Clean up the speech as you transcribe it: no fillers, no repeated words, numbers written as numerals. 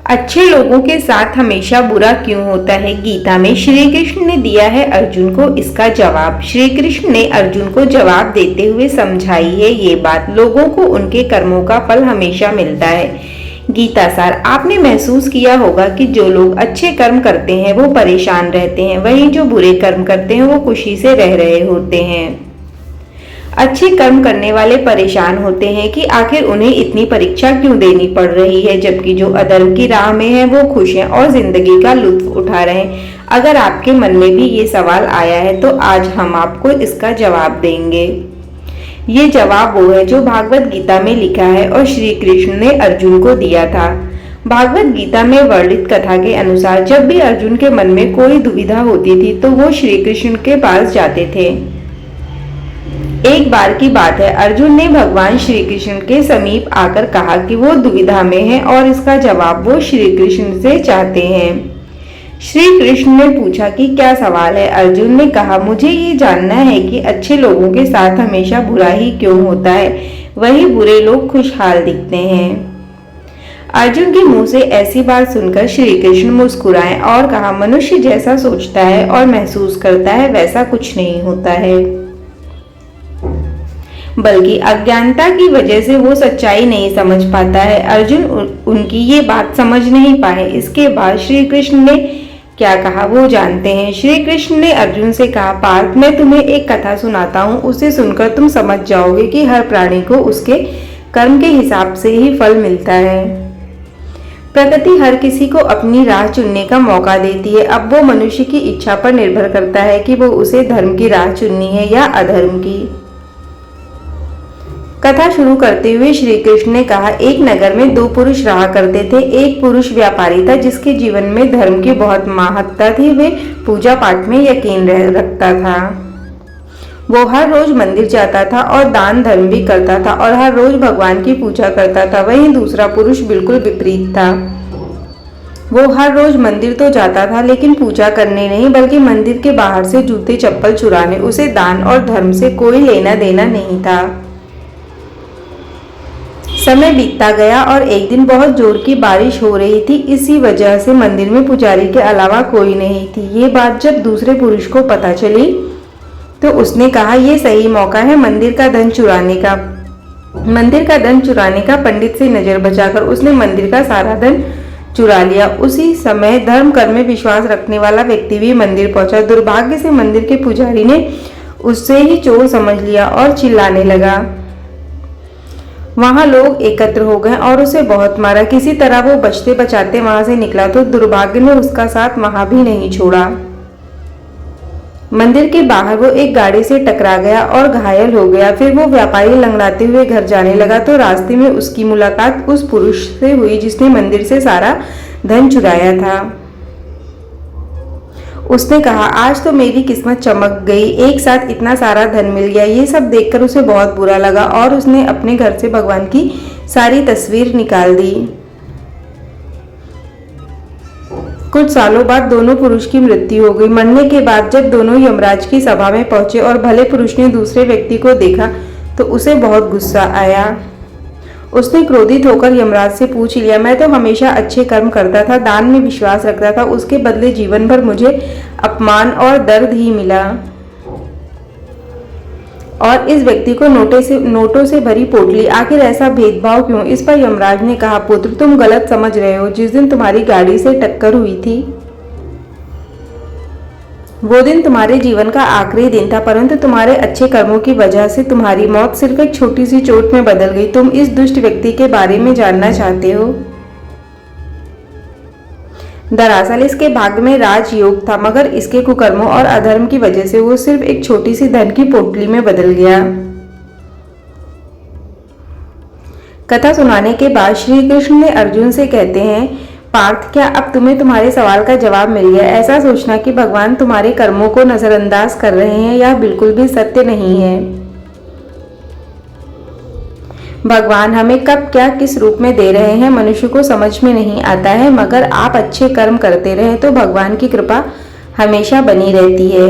अच्छे लोगों के साथ हमेशा बुरा क्यों होता है? गीता में श्री कृष्ण ने दिया है अर्जुन को इसका जवाब। श्री कृष्ण ने अर्जुन को जवाब देते हुए समझाई है ये बात, लोगों को उनके कर्मों का फल हमेशा मिलता है। गीता सार, आपने महसूस किया होगा कि जो लोग अच्छे कर्म करते हैं वो परेशान रहते हैं, वहीं जो बुरे कर्म करते हैं वो खुशी से रह रहे होते हैं। अच्छे कर्म करने वाले परेशान होते हैं कि आखिर उन्हें इतनी परीक्षा क्यों देनी पड़ रही है, जबकि जो अधर्म की राह में है वो खुश हैं और जिंदगी का लुत्फ उठा रहे हैं। अगर आपके मन में भी ये सवाल आया है तो आज हम आपको इसका जवाब देंगे। ये जवाब वो है जो भागवत गीता में लिखा है और श्री कृष्ण ने अर्जुन को दिया था। भागवत गीता में वर्णित कथा के अनुसार जब भी अर्जुन के मन में कोई दुविधा होती थी तो वो श्री कृष्ण के पास जाते थे। एक बार की बात है, अर्जुन ने भगवान श्री कृष्ण के समीप आकर कहा कि वो दुविधा में है और इसका जवाब वो श्री कृष्ण से चाहते हैं। श्री कृष्ण ने पूछा कि क्या सवाल है? अर्जुन ने कहा, मुझे ये जानना है कि अच्छे लोगों के साथ हमेशा बुरा ही क्यों होता है, वही बुरे लोग खुशहाल दिखते हैं। अर्जुन के मुंह से ऐसी बात सुनकर श्री कृष्ण मुस्कुराए और कहा, मनुष्य जैसा सोचता है और महसूस करता है वैसा कुछ नहीं होता है, बल्कि अज्ञानता की वजह से वो सच्चाई नहीं समझ पाता है। अर्जुन उनकी ये बात समझ नहीं पाए। इसके बाद श्री कृष्ण ने क्या कहा वो जानते हैं। श्री कृष्ण ने अर्जुन से कहा, पार्थ, मैं तुम्हें एक कथा सुनाता हूँ, उसे सुनकर तुम समझ जाओगे कि हर प्राणी को उसके कर्म के हिसाब से ही फल मिलता है। प्रकृति हर किसी को अपनी राह चुनने का मौका देती है। अब वो मनुष्य की इच्छा पर निर्भर करता है कि वो उसे धर्म की राह चुननी है या अधर्म की। कथा शुरू करते हुए श्री कृष्ण ने कहा, एक नगर में दो पुरुष रहा करते थे। एक पुरुष व्यापारी था जिसके जीवन में धर्म की बहुत महत्ता थी। वे पूजा पाठ में यकीन रखता था। वो हर रोज मंदिर जाता था और दान धर्म भी करता था और हर रोज भगवान की पूजा करता था। वहीं दूसरा पुरुष बिल्कुल विपरीत था। वो हर रोज मंदिर तो जाता था लेकिन पूजा करने नहीं, बल्कि मंदिर के बाहर से जूते चप्पल चुराने। उसे दान और धर्म से कोई लेना देना नहीं था। समय बीतता गया और एक दिन बहुत जोर की बारिश हो रही थी। इसी वजह से मंदिर में पुजारी के अलावा कोई नहीं थी। ये बात जब दूसरे पुरुष को पता चली तो उसने कहा, यह सही मौका है मंदिर का धन चुराने का। पंडित से नजर बचाकर उसने मंदिर का सारा धन चुरा लिया। उसी समय धर्म कर्म में विश्वास रखने वाला व्यक्ति भी मंदिर पहुंचा। दुर्भाग्य से मंदिर के पुजारी ने उससे ही चोर समझ लिया और चिल्लाने लगा। वहां लोग एकत्र हो गए और उसे बहुत मारा। किसी तरह वो बचते बचाते वहां से निकला तो दुर्भाग्य ने उसका साथ वहां भी नहीं छोड़ा। मंदिर के बाहर वो एक गाड़ी से टकरा गया और घायल हो गया। फिर वो व्यापारी लंगड़ाते हुए घर जाने लगा तो रास्ते में उसकी मुलाकात उस पुरुष से हुई जिसने मंदिर से सारा धन चुराया था। उसने कहा, आज तो मेरी किस्मत चमक गई, एक साथ इतना सारा धन मिल गया। ये सब देखकर उसे बहुत बुरा लगा और उसने अपने घर से भगवान की सारी तस्वीर निकाल दी। कुछ सालों बाद दोनों पुरुष की मृत्यु हो गई। मरने के बाद जब दोनों यमराज की सभा में पहुंचे और भले पुरुष ने दूसरे व्यक्ति को देखा तो उसे बहुत गुस्सा आया। उसने क्रोधित होकर यमराज से पूछ लिया, मैं तो हमेशा अच्छे कर्म करता था, दान में विश्वास रखता था, उसके बदले जीवन भर मुझे अपमान और दर्द ही मिला। और इस व्यक्ति को नोटों से भरी पोटली, आखिर ऐसा भेदभाव क्यों? इस पर यमराज ने कहा, पुत्र, तुम गलत समझ रहे हो। जिस दिन तुम्हारी गाड़ी से टक्कर हुई थी वो दिन तुम्हारे जीवन का आखिरी दिन था, परंतु तुम्हारे अच्छे कर्मों की वजह से तुम्हारी मौत सिर्फ एक छोटी सी चोट में बदल गई। तुम इस दुष्ट व्यक्ति के बारे में जानना चाहते हो? दरअसल इसके भाग्य में राजयोग था, मगर इसके कुकर्मों और अधर्म की वजह से वो सिर्फ एक छोटी सी धन की पोटली में बदल गया। कथा सुनाने के बाद श्री कृष्ण ने अर्जुन से कहते हैं, पार्थ, क्या अब तुम्हें तुम्हारे सवाल का जवाब मिल गया? ऐसा सोचना कि भगवान तुम्हारे कर्मों को नजरअंदाज कर रहे हैं यह बिल्कुल भी सत्य नहीं है। भगवान हमें कब क्या किस रूप में दे रहे हैं मनुष्य को समझ में नहीं आता है, मगर आप अच्छे कर्म करते रहे तो भगवान की कृपा हमेशा बनी रहती है।